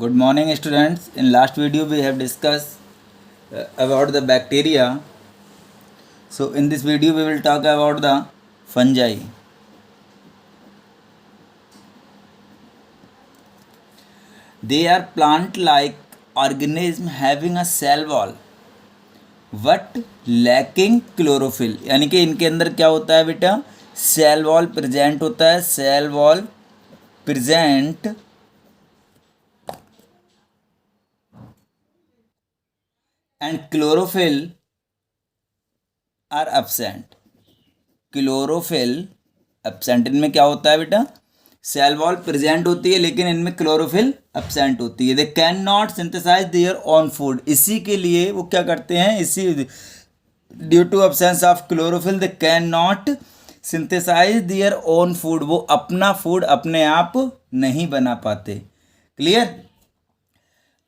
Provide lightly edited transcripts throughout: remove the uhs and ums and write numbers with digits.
Good morning, students. In last video, we have discussed about the bacteria. So, in this video, we will talk about the fungi. They are plant-like organisms having a cell wall, but lacking chlorophyll. यानी कि इनके अंदर क्या होता है बेटा? Cell wall present होता है. Cell wall present and chlorophyll are absent. Chlorophyll absent. इनमें क्या होता है बेटा? सेल वॉल प्रेजेंट होती है लेकिन इनमें क्लोरोफिल एब्सेंट होती है. They can not synthesise their own food. इसी के लिए वो क्या करते हैं? इसी due to absence of chlorophyll they can not synthesise their own food. वो अपना फूड अपने आप नहीं बना पाते. क्लियर.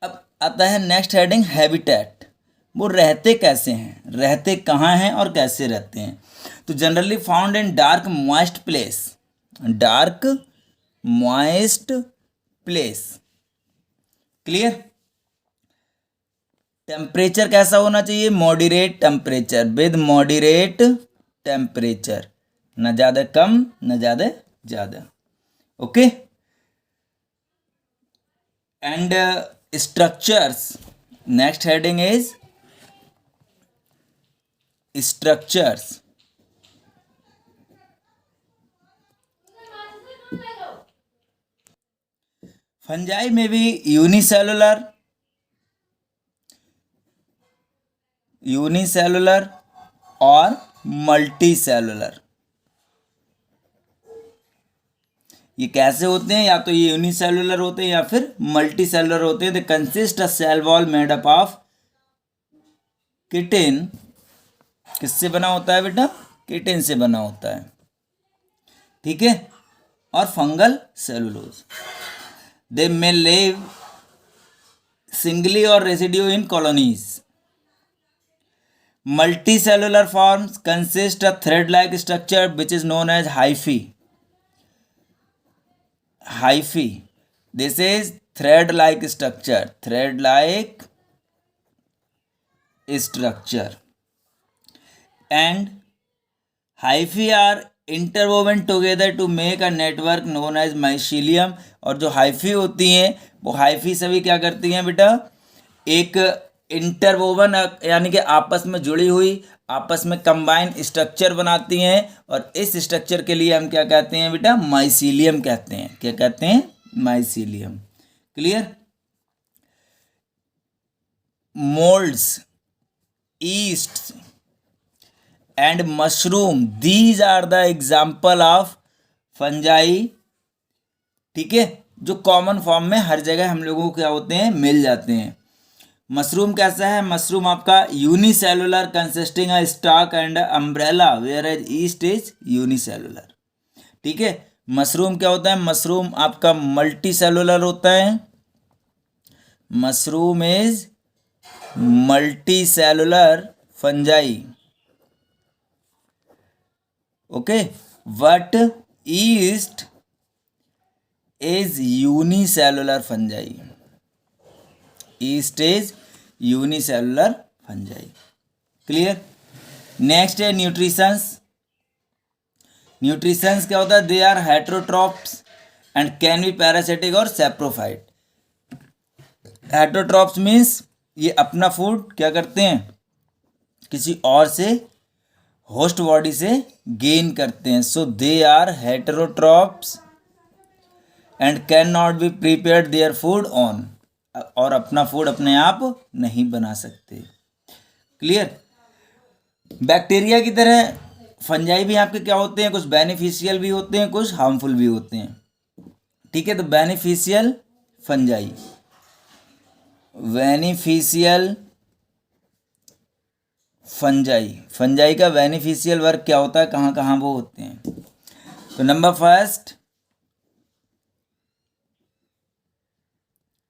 अब आता है नेक्स्ट हेडिंग, हैबिटेट. वो रहते कैसे हैं, रहते कहाँ हैं और कैसे रहते हैं? तो generally found in dark moist place. Dark moist place. Clear. Temperature कैसा होना चाहिए? Moderate temperature. With moderate temperature, न ज़्यादा कम न ज़्यादा ज़्यादा. Okay. And structures. Next heading is structures. Fungi may be unicellular or multicellular. ये कैसे होते हैं? या तो ये यूनिसेलुलर होते हैं या फिर मल्टीसेलुलर होते हैं. They consist a cell wall made up of chitin. किससे बना होता है बेटा? किटिन से बना होता है. ठीक है. और fungal cellulose. They may live singly और residue in colonies. Multi cellular forms consist a thread like structure which is known as hyphae. Hyphae. This is thread like structure. Thread like structure. And hyphae are interwoven together to make a network known as mycelium. और जो hyphae होती हैं वो hyphae सभी क्या करती हैं बेटा? एक इंटरवोवन यानी कि आपस में जुड़ी हुई, आपस में कंबाइन स्ट्रक्चर बनाती हैं. और इस स्ट्रक्चर के लिए हम क्या कहते हैं बेटा? माइसीलियम कहते हैं. क्या कहते हैं? Mycelium. Clear. Moulds, yeast and mushroom, these are the example of fungi. ठीक है. जो कॉमन फॉर्म में हर जगह हम लोगों को क्या होते हैं? मिल जाते हैं. मशरूम कैसा है? मशरूम आपका unicellular consisting a stalk and umbrella, whereas yeast is unicellular. ठीक है. मशरूम क्या होता है? मशरूम आपका मल्टी सेलुलर होता है. Mushroom is multi cellular fungi. Okay, but yeast is unicellular fungi. Yeast is unicellular fungi. Clear. Next है nutritions. Nutritions क्या होता है? They are heterotrophs and can be parasitic or saprophyte. Heterotrophs means ये अपना food क्या करते हैं? किसी और से, होस्ट बॉडी से गेन करते हैं. So they are heterotrophs and can not be prepared their food on. और अपना फूड अपने आप नहीं बना सकते. क्लियर. बैक्टीरिया की तरह फंजाई भी आपके क्या होते हैं? कुछ बेनिफिशियल भी होते हैं, कुछ हार्मफुल भी होते हैं. ठीक है. तो beneficial fungi, beneficial fungi. Fungi का बेनिफिशियल वर्क क्या होता है? कहाँ कहाँ वो होते हैं? तो number first,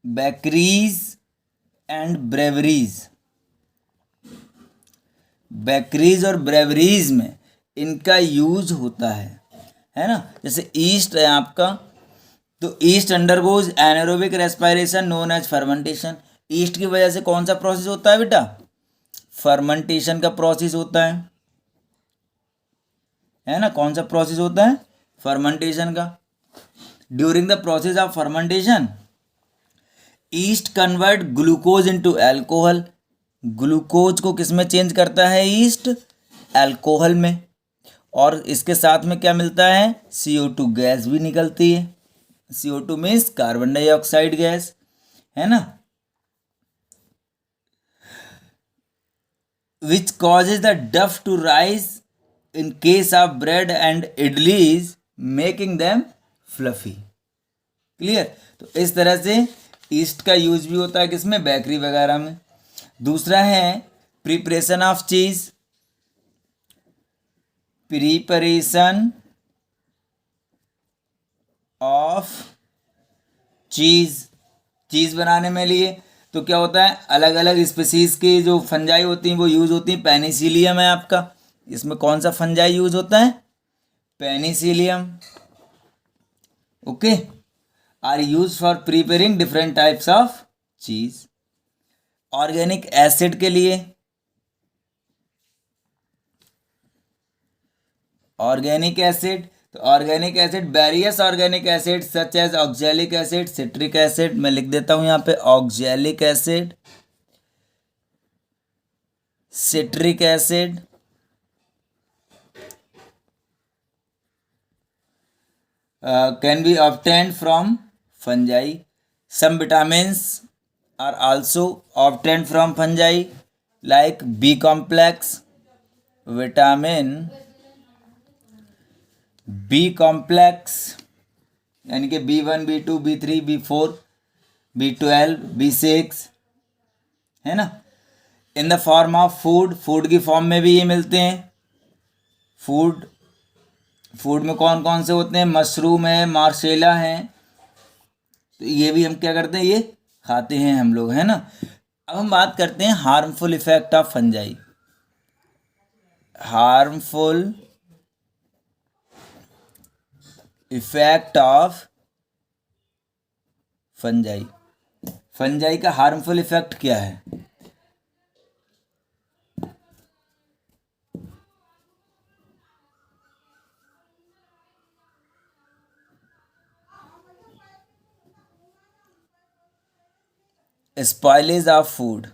bakeries and breweries. Bakeries और ब्रेवरीज में इनका यूज होता है ना. जैसे ईस्ट है आपका, तो yeast undergoes anaerobic respiration known as fermentation. Yeast की वजह से कौन सा प्रोसेस होता है बेटा? फर्मेंटेशन का प्रोसेस होता है ना? कौन सा प्रोसेस होता है? फर्मेंटेशन का। During the process of fermentation east convert glucose into alcohol. Glucose को किस में चेंज करता है ईस्ट? अल्कोहल में। और इसके साथ में क्या मिलता है? CO2 गैस भी निकलती है। CO2 means carbon dioxide gas, है ना? Which causes the dough to rise in case of bread and idlis making them fluffy. Clear? तो इस तरह से ईस्ट का यूज भी होता है किसमें? बेकरी वगैरह में। दूसरा है प्रिपरेशन ऑफ चीज। प्रिपरेशन ऑफ चीज, चीज बनाने में लिए तो क्या होता है? अलग अलग स्पीसीज की जो फंजाई होती हैं वो यूज होती हैं। पेनिसिलियम है आपका, इसमें कौन सा फंजाई यूज होता है? Penicillium. Okay, are use for preparing different types of cheese. Organic acid के लिए, ऑर्गेनिक एसिड, तो organic acid various organic acid such as oxalic acid, citric acid, मैं लिख देता हूं यहां पे oxalic acid, citric acid, can be obtained from fungi. Some vitamins are also obtained from fungi like B complex, vitamin B complex यानी कि B1, B2, B3, B4, B12, B6, है ना? In the form of food, food की form में भी ये मिलते हैं। फूड में कौन कौन से होते हैं? मशरूम है, मार्सेला है, तो ये भी हम क्या करते हैं? ये खाते हैं हम लोग, है ना? अब हम बात करते हैं harmful effect of fungi. Harmful effect of fungi. Fungi का हार्मफुल इफेक्ट क्या है? Spoilage of food.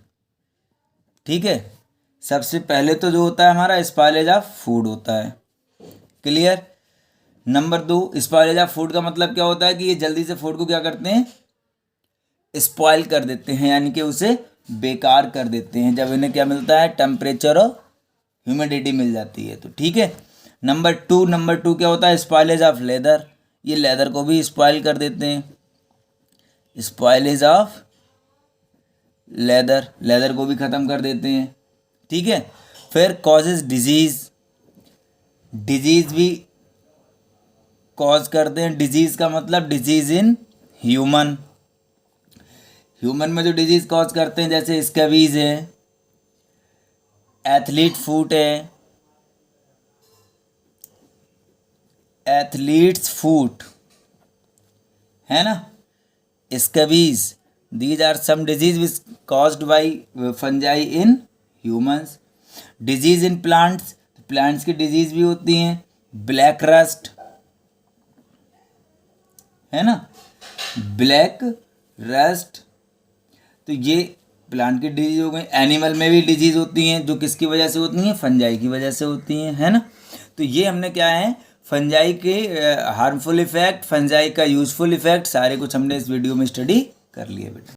ठीक है, सबसे पहले तो जो होता है हमारा स्पॉइलेज ऑफ फूड होता है। Clear? Number 2, spoilage of food का मतलब क्या होता है कि ये जल्दी से फूड को क्या करते हैं? स्पॉइल कर देते हैं, यानी कि उसे बेकार कर देते हैं जब इन्हें क्या मिलता है? टेम्परेचर और ह्यूमिडिटी मिल जाती है। तो ठीक है। नंबर टू क्या होता है? Spoilage of leather. ये लेदर को भी स्पॉइल कर देते हैं। स्पॉइलेज ऑफ लेदर को भी ख़त्म कर देते हैं। ठीक है। फिर कॉजेज डिजीज़ भी कॉज करते हैं। डिजीज़ का मतलब डिजीज़ इन ह्यूमन में जो डिजीज़ कॉज करते हैं जैसे स्कैबीज है, एथलीट फूट है, एथलीट्स फूट है ना, scabies, these are some disease which caused by fungi in humans. Disease in plants, plants की disease भी होती हैं। ब्लैक रस्ट है ना, ब्लैक रस्ट, तो ये प्लांट की डिजीज हो गई। एनिमल में भी डिजीज होती हैं जो किसकी वजह से होती हैं? फंजाई की वजह से होती हैं, है ना। तो ये हमने क्या है, फंजाई के हार्मफुल इफेक्ट, फंजाई का यूजफुल इफेक्ट, सारे कुछ हमने इस वीडियो में स्टडी कर लिए बेटा।